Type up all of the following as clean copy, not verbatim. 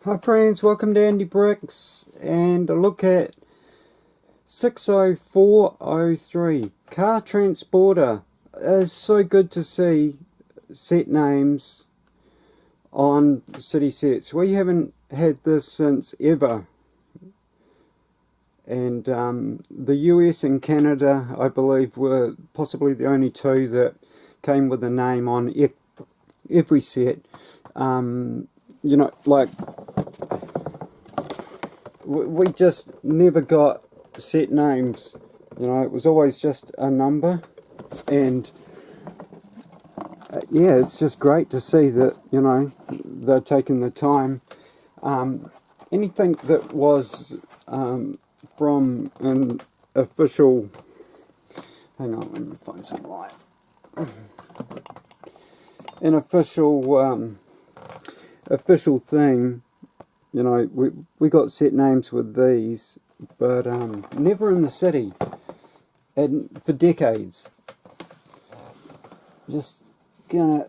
Hi friends, welcome to Andy Bricks and a look at 60403 Car Transporter. It's so good to see set names on city sets. We haven't had this since ever, and the US and Canada, I believe, were possibly the only two that came with a name on every set. Like we just never got set names. It was always just a number, and yeah, it's just great to see that they're taking the time. Anything that was from an official, hang on, let me find some light. An official thing. We got set names with these, but never in the city, and for decades. Just gonna,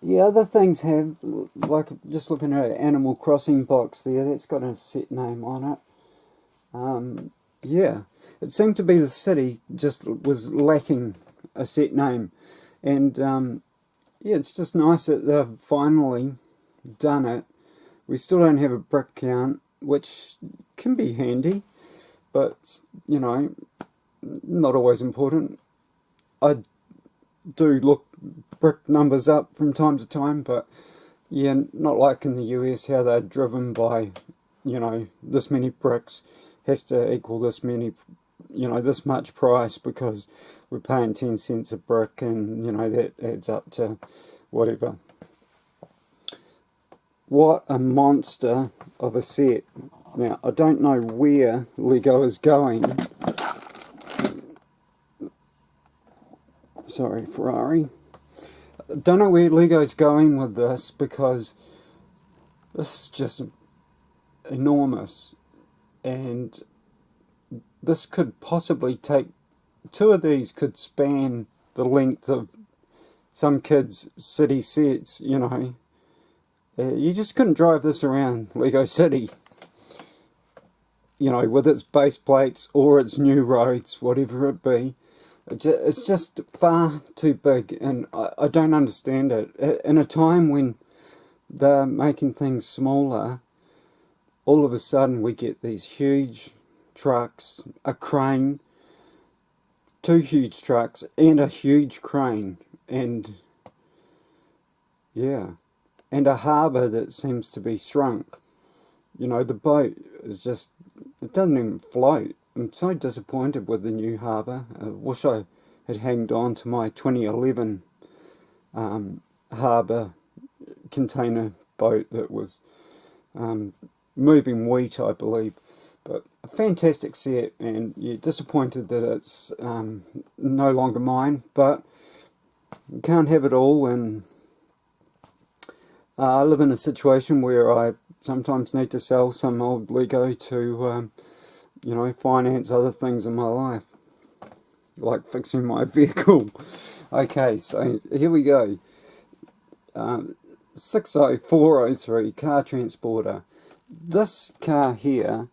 yeah, other things have, like just looking at an Animal Crossing box there, that's got a set name on it. Yeah, it seemed to be the city just was lacking a set name, and yeah, it's just nice that they've finally done it. We still don't have a brick count, which can be handy, but not always important. I do look brick numbers up from time to time, but yeah, not like in the US how they're driven by, this many bricks has to equal this many, this much price because we're paying 10 cents a brick, and that adds up to whatever. What a monster of a set. Now, I don't know where Lego is going. Sorry, Ferrari. I don't know where Lego's going with this, because this is just enormous. And this could possibly take, two of these could span the length of some kids' city sets, You just couldn't drive this around Lego City, with its base plates or its new roads, whatever it be. It's just far too big, and I don't understand it. In a time when they're making things smaller, all of a sudden we get these huge trucks, a crane, two huge trucks, and a huge crane, and yeah, and a harbour that seems to be shrunk. The boat is just, it doesn't even float. I'm so disappointed with the new harbour. I wish I had hanged on to my 2011 harbour container boat that was moving wheat, I believe. But a fantastic set, and you're disappointed that it's no longer mine, but you can't have it all, and I live in a situation where I sometimes need to sell some old Lego to finance other things in my life, like fixing my vehicle. Okay, so here we go. 60403 Car Transporter. This car here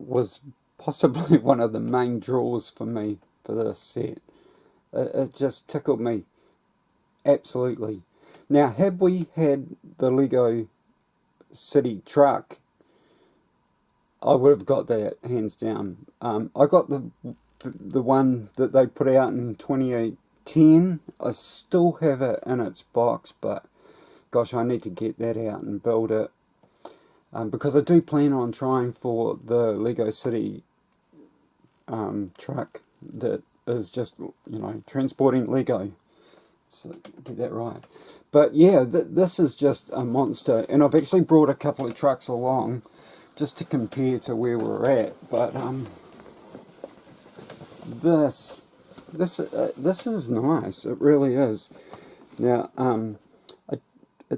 was possibly one of the main draws for me for this set. It just tickled me, absolutely. Now, had we had the Lego City truck, I would have got that hands down. I got the one that they put out in 2010. I still have it in its box, but gosh, I need to get that out and build it, because I do plan on trying for the Lego City truck that is just transporting Lego. So get that right. But yeah, this is just a monster, and I've actually brought a couple of trucks along just to compare to where we're at. But this is nice. It really is. Now,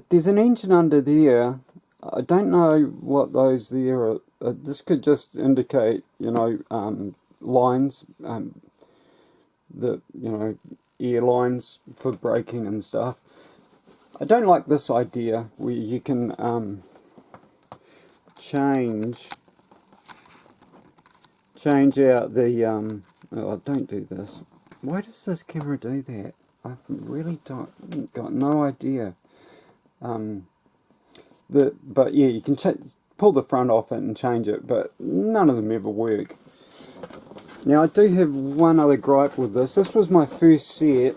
there's an engine under there. I don't know what those there are. This could just indicate, lines, the airlines for braking and stuff. I don't like this idea where you can change out the oh, don't do this. Why does this camera do that? I really got no idea. But yeah, you can pull the front off it and change it, but none of them ever work. Now I do have one other gripe with this. This was my first set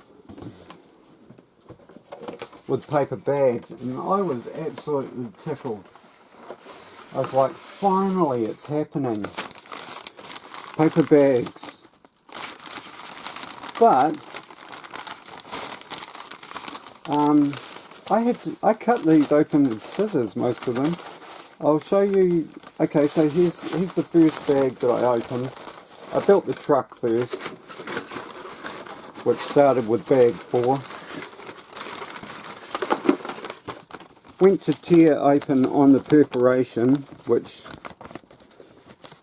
with paper bags, and I was absolutely tickled. I was like, finally it's happening. Paper bags. But I cut these open with scissors, most of them. I'll show you. Okay, so here's the first bag that I opened. I built the truck first, which started with bag 4. Went to tear open on the perforation, which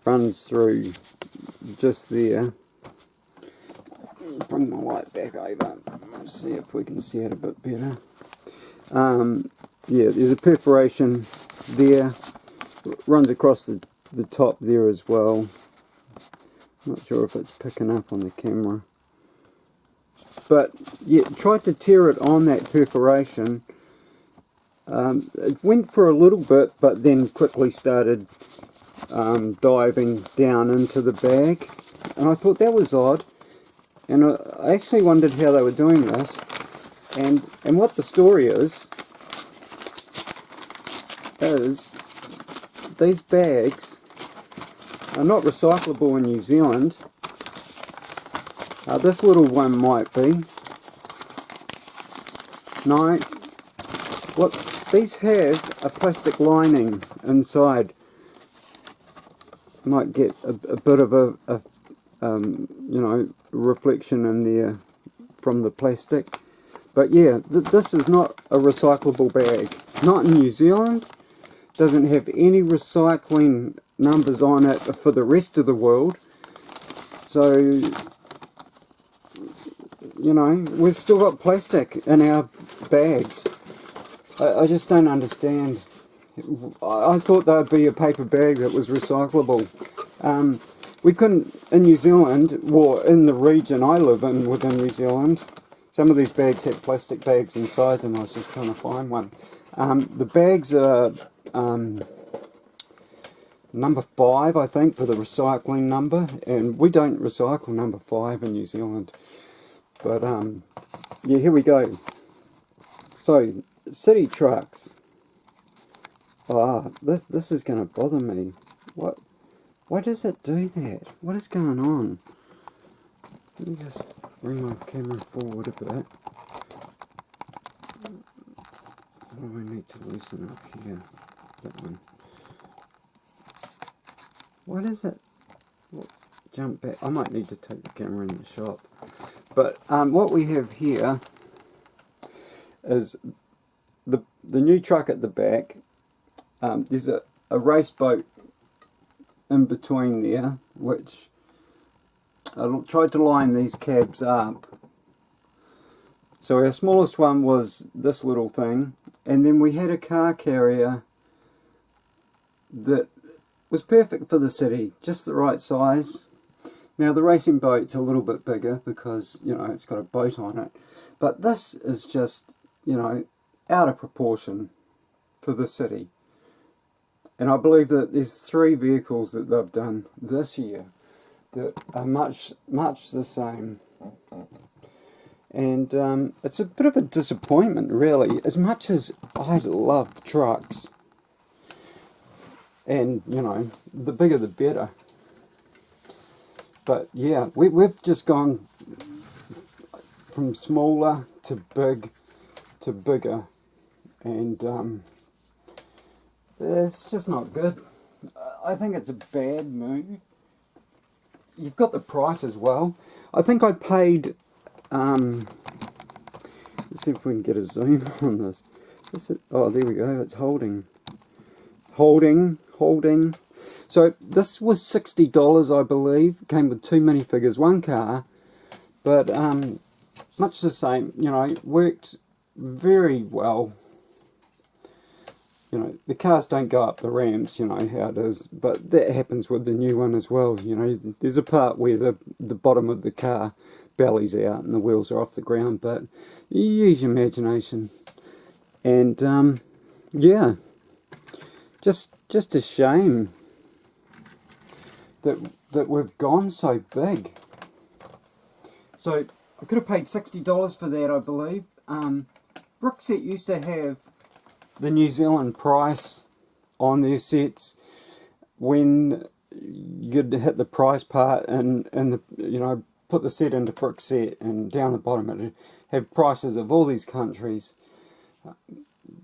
runs through just there. Bring my light back over. Let's see if we can see it a bit better. Yeah, there's a perforation there. Runs across the top there as well. Not sure if it's picking up on the camera. But yeah, tried to tear it on that perforation. It went for a little bit, but then quickly started diving down into the bag. And I thought that was odd. And I actually wondered how they were doing this. And what the story is these bags are not recyclable in New Zealand. This little one might be. No. Look, these have a plastic lining inside. Might get a bit of a you know, reflection in there from the plastic. But yeah, this is not a recyclable bag. Not in New Zealand. Doesn't have any recycling numbers on it for the rest of the world. So, you know, we've still got plastic in our bags. I just don't understand. I thought there'd be a paper bag that was recyclable. We couldn't, in New Zealand, or in the region I live in within New Zealand, some of these bags have plastic bags inside them. I was just trying to find one. The bags are number 5, I think, for the recycling number, and we don't recycle number 5 in New Zealand. But yeah, here we go. So, city trucks. This is going to bother me. Why does it do that? What is going on? Let me just bring my camera forward a bit. What do I need to loosen up here? That one. What is it? Jump back. I might need to take the camera in the shop. But what we have here is the new truck at the back. There's a race boat in between there, which I tried to line these cabs up. So our smallest one was this little thing, and then we had a car carrier that was perfect for the city, just the right size. Now the racing boat's a little bit bigger because, you know, it's got a boat on it, but this is just, you know, out of proportion for the city. And I believe that there's 3 vehicles that they've done this year that are much the same. And it's a bit of a disappointment, really. As much as I love trucks, and, you know, the bigger the better. But yeah, we've just gone from smaller to big to bigger. And it's just not good. I think it's a bad move. You've got the price as well. I think I paid, let's see if we can get a zoom on this. Oh, there we go, it's holding. So this was $60, I believe. Came with 2 minifigures, 1 car. But much the same, you know, worked very well. You know, the cars don't go up the ramps, you know how it is, but that happens with the new one as well. You know, there's a part where the bottom of the car belly's out and the wheels are off the ground, but you use your imagination. And yeah, just a shame that we've gone so big. So I could have paid $60 for that, I believe. Brookset used to have the New Zealand price on their sets when you'd hit the price part and the, you know, put the set into Brookset, and down the bottom it'd have prices of all these countries.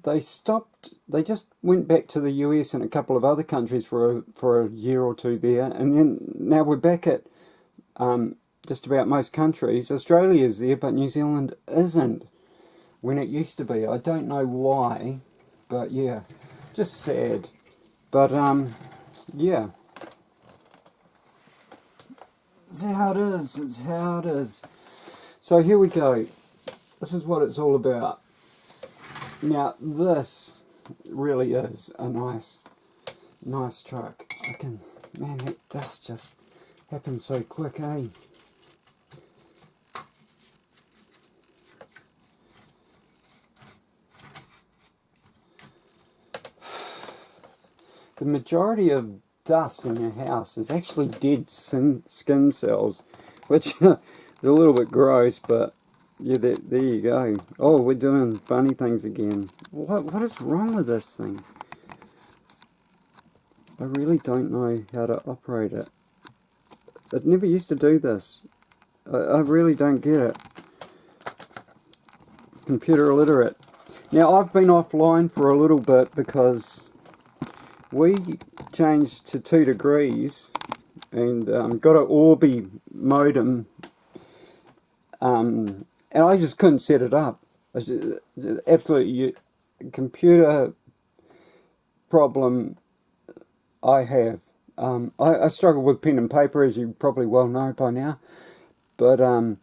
They stopped. They just went back to the US and a couple of other countries for a year or two there, and then now we're back at just about most countries. Australia's there, but New Zealand isn't when it used to be. I don't know why, but yeah, just sad. But yeah, it's how it is. It's how it is. So here we go. This is what it's all about. Now this really is a nice truck. Man, that dust just happens so quick, eh? The majority of dust in your house is actually dead skin cells, which is a little bit gross, but yeah, there you go. Oh, we're doing funny things again. What is wrong with this thing? I really don't know how to operate it. It never used to do this. I really don't get it. Computer illiterate. Now, I've been offline for a little bit because we changed to 2 degrees and got an Orbi modem, and I just couldn't set it up. Absolutely computer problem I have. I struggle with pen and paper, as you probably well know by now, but I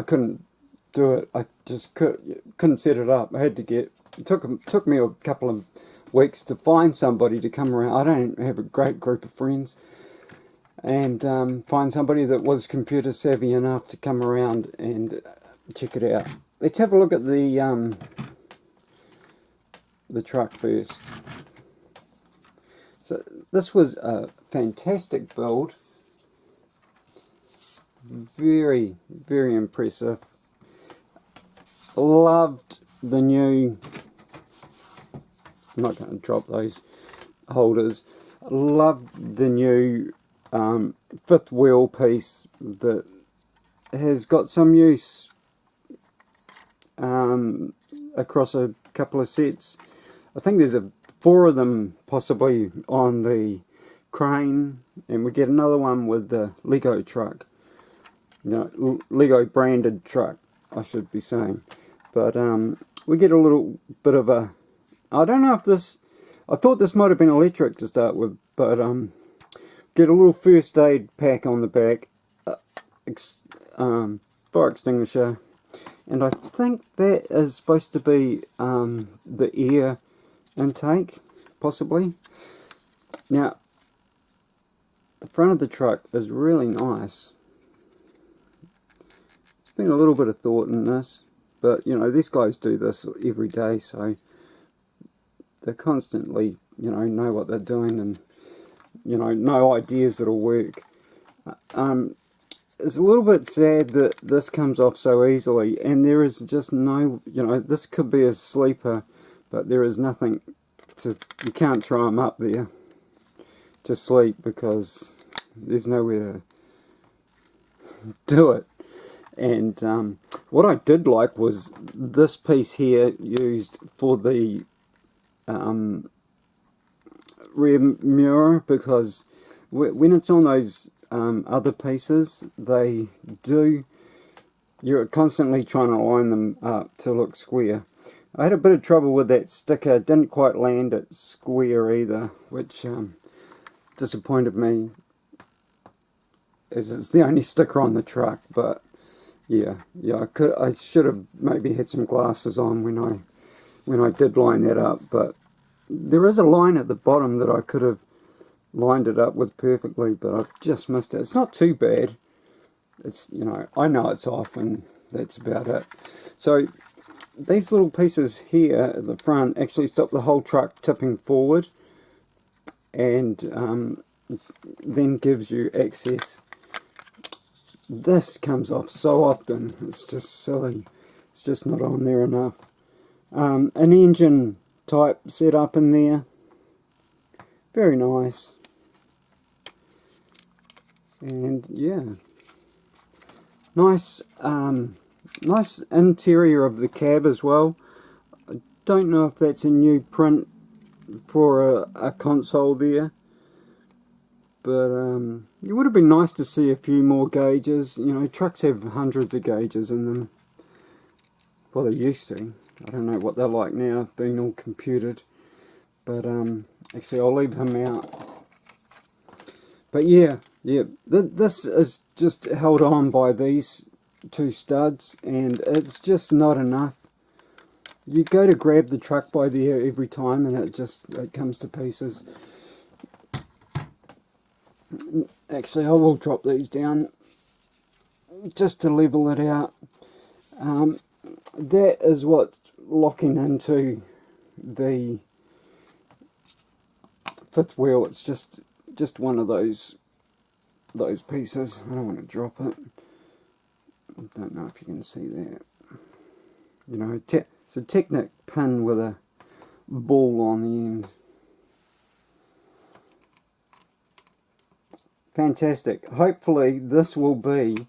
couldn't do it. I just couldn't set it up. I had to it took me a couple of weeks to find somebody to come around. I don't have a great group of friends, and find somebody that was computer savvy enough to come around and check it out. Let's have a look at the truck first. So this was a fantastic build. Very, very impressive. Loved the new, I'm not going to drop those holders. Loved the new fifth wheel piece that has got some use across a couple of sets. I think there's 4 of them possibly on the crane, and we get another one with the Lego truck. You know, Lego branded truck, I should be saying. But we get a little bit of a, I don't know if this, I thought this might have been electric to start with, but get a little first aid pack on the back, fire extinguisher, and I think that is supposed to be the air intake, possibly. Now, the front of the truck is really nice. There's been a little bit of thought in this, but you know, these guys do this every day, so they're constantly, you know what they're doing, and you know ideas that'll work. It's a little bit sad that this comes off so easily, and there is just no, this could be a sleeper, but there is nothing to, you can't throw them up there to sleep because there's nowhere to do it. And what I did like was this piece here used for the rear mirror, because when it's on those other pieces, you're constantly trying to line them up to look square. I had a bit of trouble with that sticker. It didn't quite land it square either, which disappointed me, as it's the only sticker on the truck. But yeah, I should have maybe had some glasses on when I did line that up, but there is a line at the bottom that I could have lined it up with perfectly, but I've just missed it. It's not too bad. It's, you know, I know it's off, and that's about it. So these little pieces here at the front actually stop the whole truck tipping forward, and then gives you access. This comes off so often, it's just silly. It's just not on there enough. An engine type setup in there, very nice. And yeah, nice nice interior of the cab as well. I don't know if that's a new print for a console there, but it would have been nice to see a few more gauges. You know, trucks have hundreds of gauges in them. Well, they used to. I don't know what they're like now, being all computed. But actually, I'll leave him out. But yeah, this is just held on by these two studs, and it's just not enough. You go to grab the truck by there every time, and it comes to pieces. Actually, I will drop these down just to level it out. That is what's locking into the fifth wheel. It's just one of those pieces. I don't want to drop it. I don't know if you can see that. You know, it's a Technic pin with a ball on the end. Fantastic. Hopefully this will be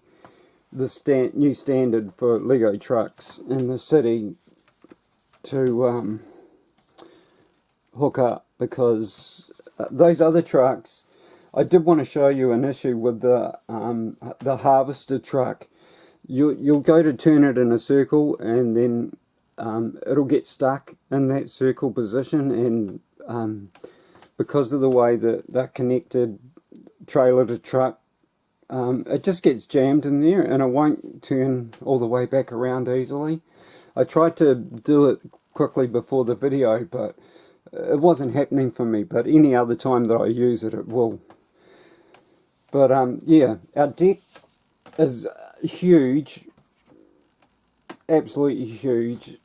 the new standard for Lego trucks in the city to hook up, because those other trucks, I did want to show you an issue with the harvester truck. You'll go to turn it in a circle, and then it'll get stuck in that circle position, and because of the way that they're connected trailer to truck, it just gets jammed in there, and it won't turn all the way back around easily. I tried to do it quickly before the video, but it wasn't happening for me. But any other time that I use it, it will. But yeah, our deck is huge, absolutely huge,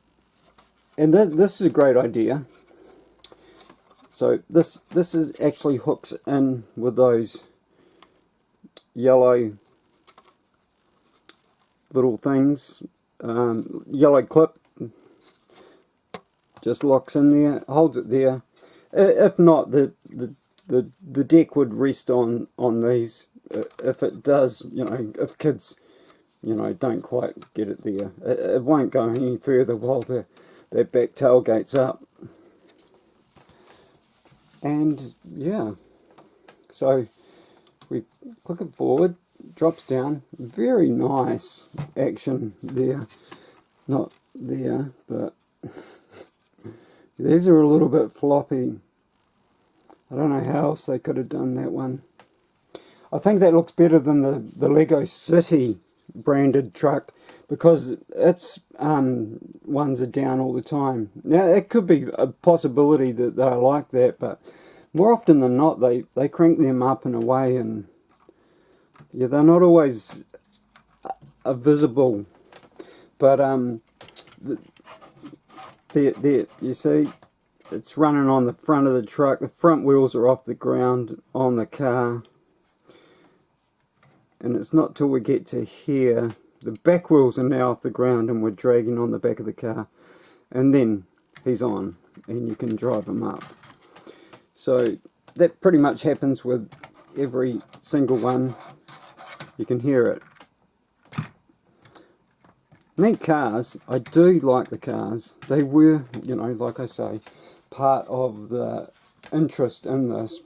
and this is a great idea. So this is actually hooks in with those yellow little things, yellow clip, just locks in there, holds it there. If not, the deck would rest on these. If it does, you know, if kids, you know, don't quite get it there, it won't go any further while that back tailgate's up. And yeah, so we click it forward, drops down, very nice action there. Not there, but these are a little bit floppy. I don't know how else they could have done that one. I think that looks better than the Lego City branded truck, because its ones are down all the time. Now, it could be a possibility that they're like that, but more often than not, they crank them up in a way, and yeah, they're not always visible. But there, you see, it's running on the front of the truck. The front wheels are off the ground on the car. And it's not till we get to here, the back wheels are now off the ground, and we're dragging on the back of the car. And then he's on, and you can drive him up. So that pretty much happens with every single one. You can hear it. Neat cars. I do like the cars. They were, you know, like I say, part of the interest in this.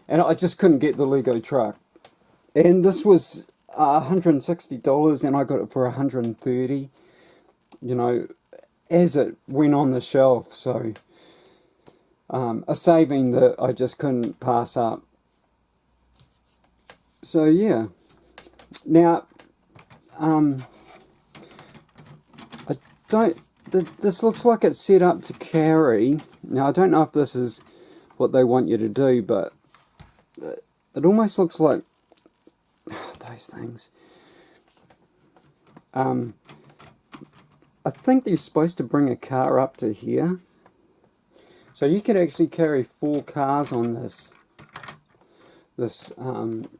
And I just couldn't get the Lego truck. And this was $160, and I got it for $130, you know, as it went on the shelf. So a saving that I just couldn't pass up. So yeah. Now, I don't. This looks like it's set up to carry. Now I don't know if this is what they want you to do, but it almost looks like those things. I think you're supposed to bring a car up to here, so you could actually carry 4 cars on this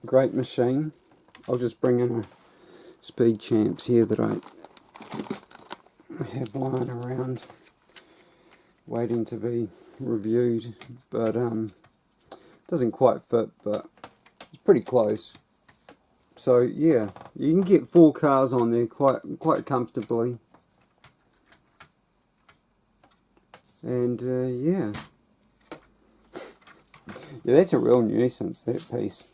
great machine. I'll just bring in a Speed Champs here that I have lying around waiting to be reviewed, but doesn't quite fit, but it's pretty close. So yeah, you can get 4 cars on there quite comfortably, and yeah, that's a real nuisance, that piece.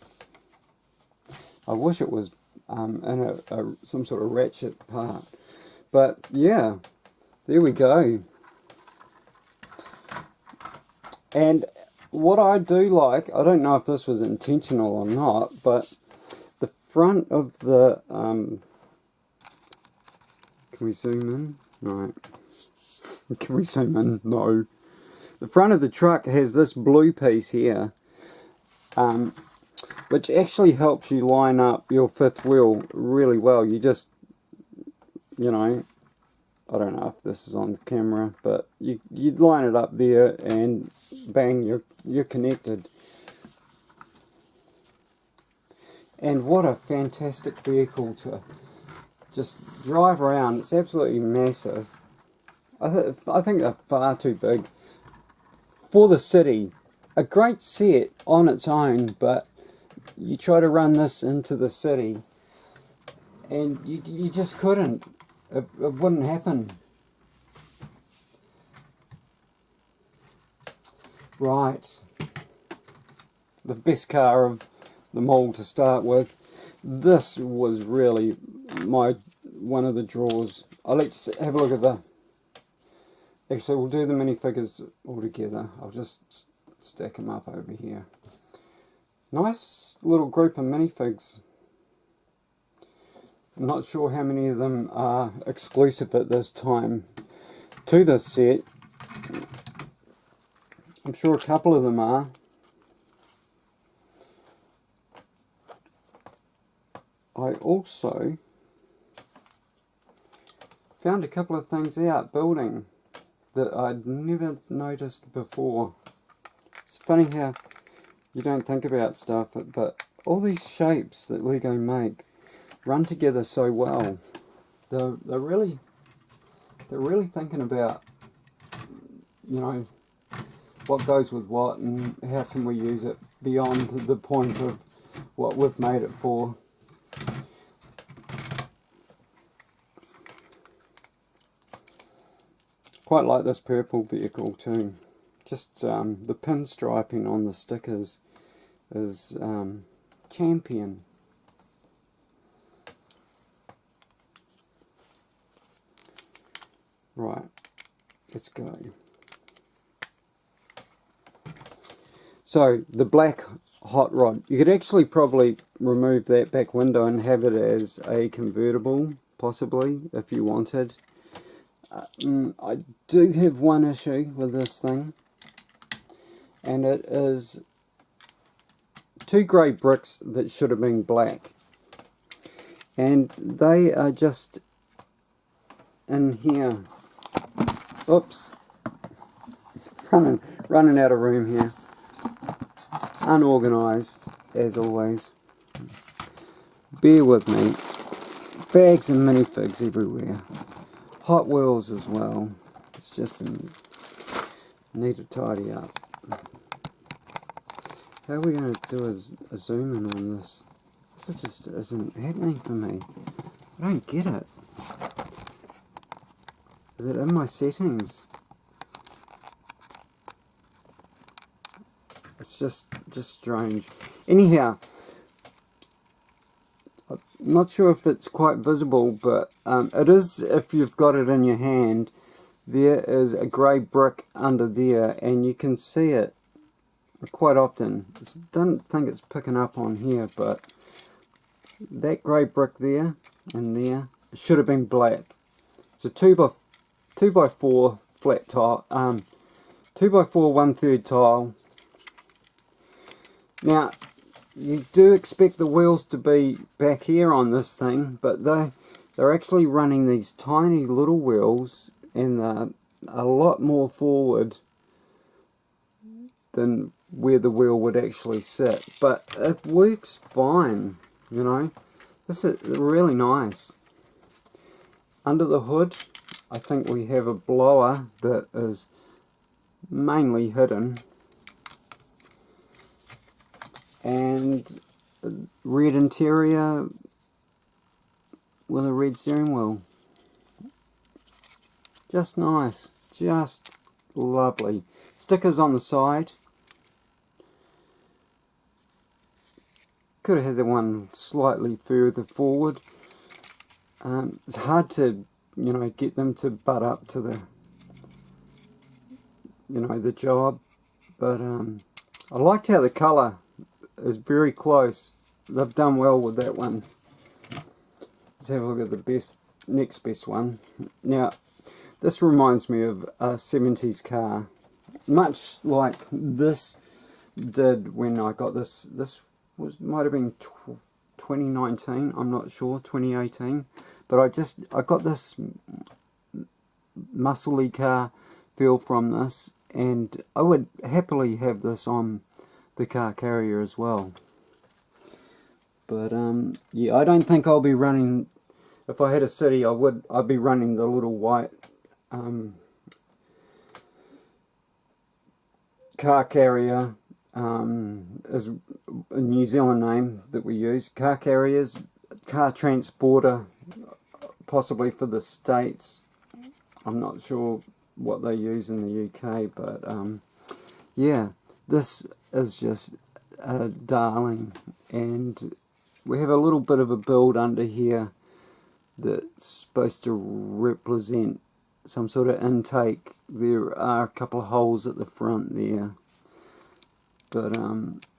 I wish it was in some sort of ratchet part. But yeah, there we go. And what I do like, I don't know if this was intentional or not, but the front of the, can we zoom in? Right. Can we zoom in? No. The front of the truck has this blue piece here, which actually helps you line up your 5th wheel really well. You just, you know, I don't know if this is on camera, but you line it up there and bang, you're connected. And what a fantastic vehicle to just drive around. It's absolutely massive. I think they're far too big for the city. A great set on its own, but you try to run this into the city and you just couldn't. It wouldn't happen. Right. The best car of them all to start with. This was really one of the draws. Let's have a look at the... Actually, we'll do the minifigures all together. I'll just stack them up over here. Nice little group of minifigs. I'm not sure how many of them are exclusive at this time to this set. I'm sure a couple of them are. I also found a couple of things out building that I'd never noticed before. It's funny how you don't think about stuff, but all these shapes that Lego make run together so well. They're really thinking about, you know, what goes with what and how can we use it beyond the point of what we've made it for. Quite like this purple vehicle too. Just the pinstriping on the stickers is champion. Right, let's go. So the black hot rod, you could actually probably remove that back window and have it as a convertible, possibly, if you wanted. I do have one issue with this thing, and it is 2 grey bricks that should have been black, and they are just in here. Oops, running out of room here. Unorganised as always. Bear with me. Bags and minifigs everywhere. Hot Wheels as well. It's just need to tidy up. How are we going to do a zoom in on this? This just isn't happening for me. I don't get it. Is it in my settings? It's just strange. Anyhow, I'm not sure if it's quite visible, but it is if you've got it in your hand. There is a grey brick under there, and you can see it quite often. I don't think it's picking up on here, but that grey brick there, in there. It should have been black. It's a 2x4 flat tile, 2x4 1/3 tile. Now, you do expect the wheels to be back here on this thing, but they're actually running these tiny little wheels, and they're a lot more forward than where the wheel would actually sit. But it works fine, you know. This is really nice. Under the hood, I think we have a blower that is mainly hidden, and a red interior with a red steering wheel. Just nice, just lovely. Stickers on the side. Could have had the one slightly further forward. It's hard to, you know, get them to butt up to the, you know, the job. But I liked how the colour is very close. They've done well with that one. Let's have a look at the next best one. Now, this reminds me of a 70s car, much like this did when I got this. This might have been 2019. I'm not sure, 2018. But I got this muscly car feel from this, and I would happily have this on the car carrier as well. But yeah, I don't think I'll be running. If I had a city, I'd be running the little white car carrier. Is a New Zealand name that we use. Car carriers, car transporter, possibly for the States. I'm not sure what they use in the UK, but yeah, this is just a darling. And we have a little bit of a build under here that's supposed to represent some sort of intake. There are a couple of holes at the front there, but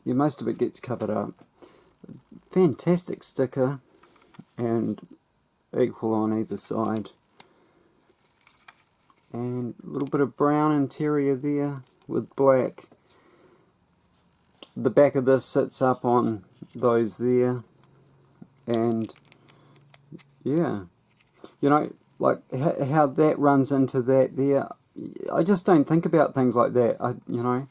yeah, most of it gets covered up. Fantastic sticker, and equal on either side. And a little bit of brown interior there with black. The back of this sits up on those there, and yeah, you know, like how that runs into that there. I just don't think about things like that. You know,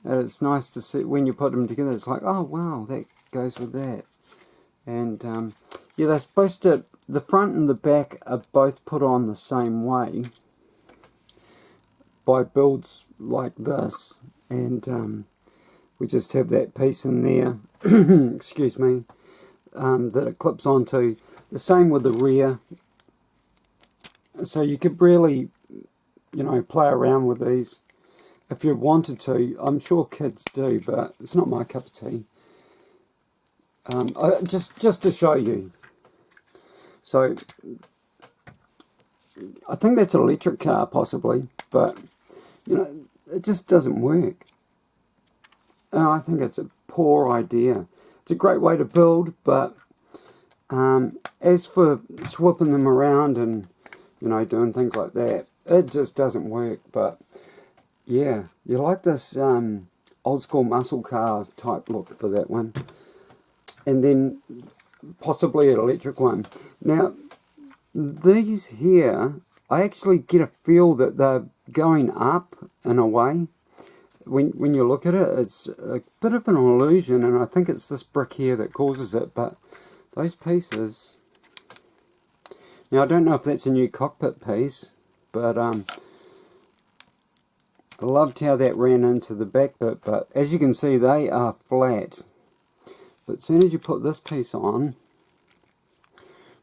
and it's nice to see when you put them together. It's like, oh wow, that goes with that. And yeah, they're supposed to. The front and the back are both put on the same way by builds like this, and we just have that piece in there. Excuse me, that it clips onto. The same with the rear. So you could really, you know, play around with these if you wanted to. I'm sure kids do, but it's not my cup of tea. Just to show you. So I think that's an electric car possibly, but you know, it just doesn't work. And I think it's a poor idea. It's a great way to build, but as for swooping them around and, you know, doing things like that, it just doesn't work. But yeah, you like this old school muscle car type look for that one, and then possibly an electric one. Now these here, I actually get a feel that they're going up in a way. When you look at it, it's a bit of an illusion, and I think it's this brick here that causes it. But those pieces, now I don't know if that's a new cockpit piece, but I loved how that ran into the back bit. But as you can see, they are flat. But as soon as you put this piece on,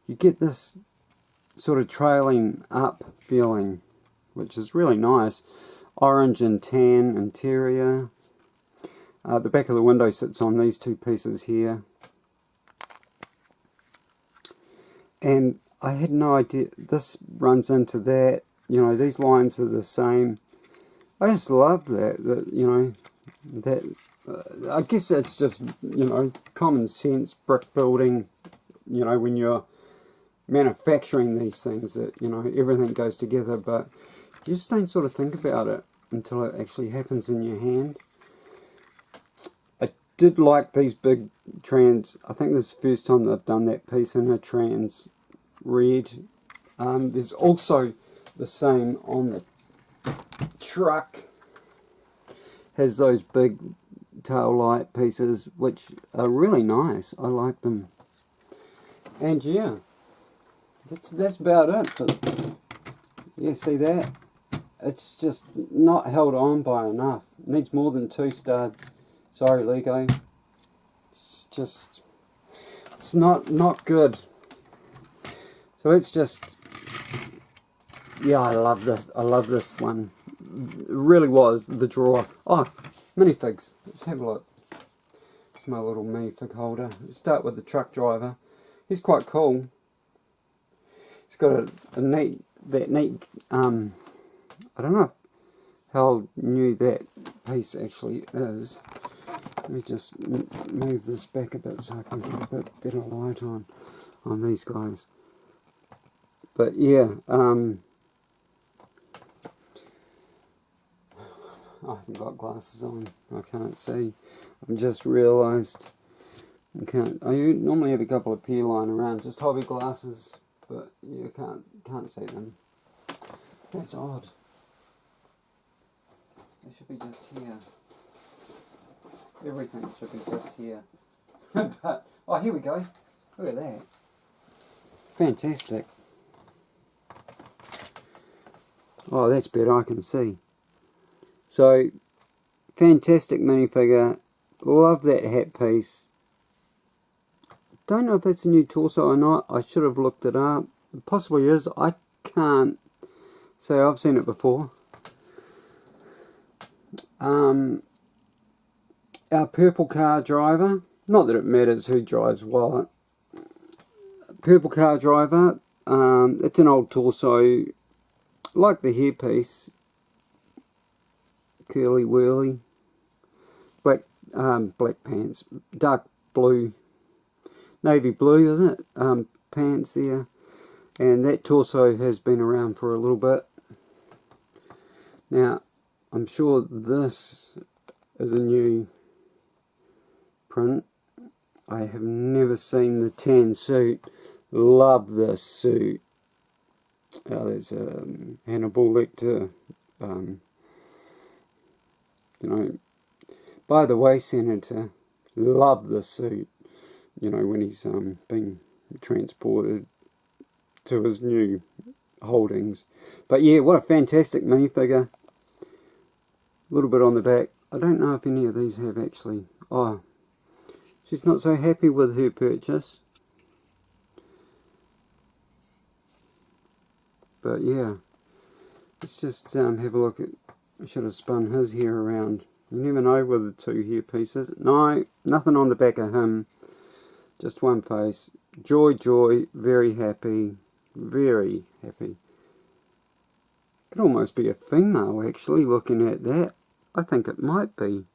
you get this sort of trailing up feeling, which is really nice. Orange and tan interior. The back of the window sits on these two pieces here. And I had no idea, this runs into that, you know, these lines are the same. I just love that you know, that, I guess it's just, you know, common sense brick building you know, when you're manufacturing these things, that, you know, everything goes together, but you just don't sort of think about it until it actually happens in your hand. I did like these big trans. I think this is the first time that I've done that piece in a trans red. There's also the same on the truck. Has those big tail light pieces, which are really nice. I like them. And yeah, that's about it. But yeah, see that? It's just not held on by enough. It needs more than 2 studs. Sorry, Lego. It's just, it's not good. So let's just, yeah, I love this. I love this one. It really was the drawer. Oh, minifigs. Let's have a look. It's my little minifig holder. Let's start with the truck driver. He's quite cool. He's got a neat, I don't know how new that piece actually is. Let me just move this back a bit so I can get a bit better light on these guys. But yeah, I haven't got glasses on. I can't see. I've just realised I can't. I normally have a couple of pair lying around, just hobby glasses, but you can't see them. That's odd. They should be just here. Everything should be just here. But, oh, here we go. Look at that. Fantastic. Oh, that's better. I can see. So, fantastic minifigure. Love that hat piece. Don't know if that's a new torso or not. I should have looked it up. It possibly is. I can't say I've seen it before. Our purple car driver. Not that it matters who drives what. Purple car driver. It's an old torso. Like the hairpiece. Curly whirly. Black pants. Dark blue. Navy blue, isn't it? Pants there. And that torso has been around for a little bit. Now, I'm sure this is a new print. I have never seen the tan suit. Love this suit. Oh, there's Hannibal Lecter. You know, by the way, Senator, love the suit. You know, when he's being transported to his new holdings. But yeah, what a fantastic minifigure. A little bit on the back. I don't know if any of these have actually. Oh, she's not so happy with her purchase. But yeah, let's just have a look at. I should have spun his hair around. You never know with the 2 hair pieces. No, nothing on the back of him. Just one face. Joy, joy, very happy. Very happy. Could almost be a female actually, looking at that. I think it might be.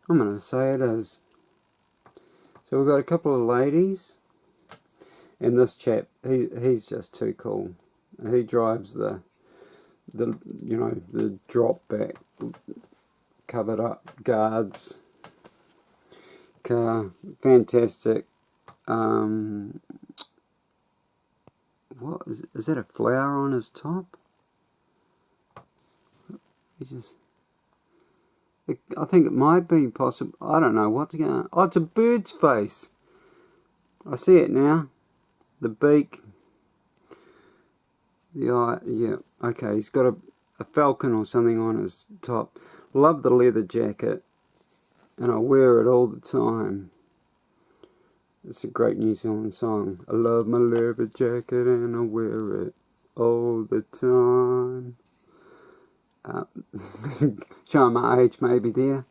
I'm going to say it is. So we've got a couple of ladies. And this chap, he's just too cool. He drives the you know, the drop back, covered up guards car. Fantastic. What is that, a flower on his top? I think it might be possible. I don't know what's going on. Oh, it's a bird's face. I see it now. The beak. The eye. Yeah. Okay, he's got a falcon or something on his top. Love the leather jacket. And I wear it all the time. It's a great New Zealand song. I love my leather jacket and I wear it all the time. Showing my age maybe there.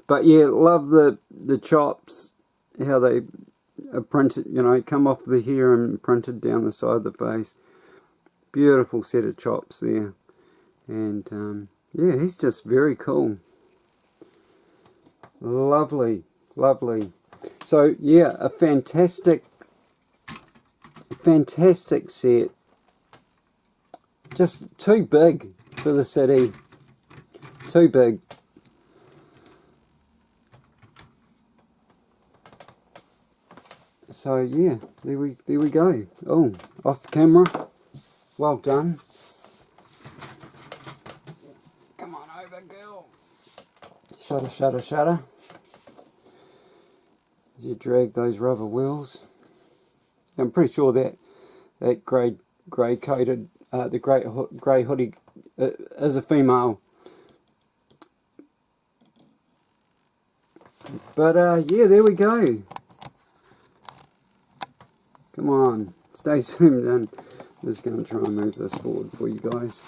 But yeah, love the chops. How they are printed, you know, come off the hair and printed down the side of the face. Beautiful set of chops there. And yeah, he's just very cool. Lovely, lovely. So yeah, a fantastic set. Just too big for the city. Too big. So yeah, there we go. Oh, off camera. Well done. Come on over, girl. Shutter, shutter, shutter. You drag those rubber wheels. I'm pretty sure that grey coated the grey hoodie is a female. But yeah, there we go. Come on, stay zoomed in. I'm just going to try and move this forward for you guys.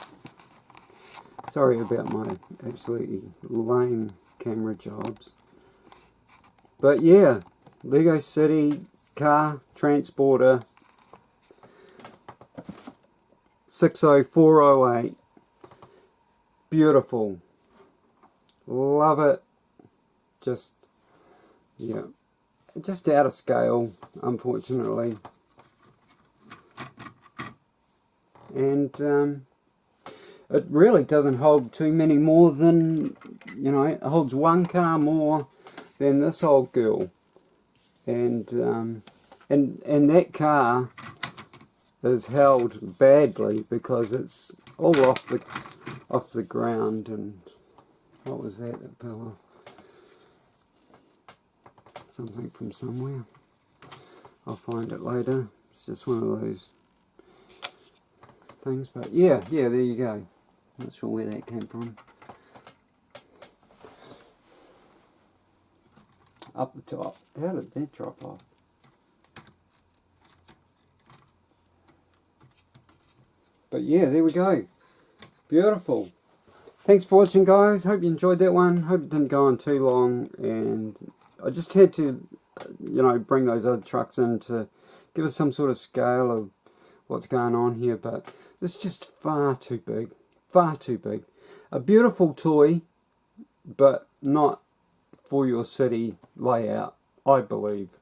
Sorry about my absolutely lame camera jobs. But yeah, Lego City Car Transporter 60408. Beautiful. Love it. Just, yeah, just out of scale, unfortunately. And it really doesn't hold too many more than, you know, it holds one car more than this old girl. And that car is held badly because it's all off the ground. And what was that fell off? Something from somewhere. I'll find it later. It's just one of those things, but yeah, there you go. Not sure where that came from. Up the top. How did that drop off? But yeah, there we go. Beautiful. Thanks for watching, guys. Hope you enjoyed that one. Hope it didn't go on too long, and I just had to, you know, bring those other trucks in to give us some sort of scale of what's going on here, but it's just far too big. Far too big. A beautiful toy, but not for your city layout, I believe.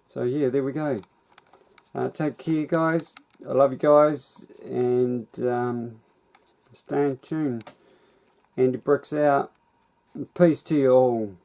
So yeah, there we go. Take care, guys. I love you guys, and stay in tune. Andy Bricks out. Peace to you all.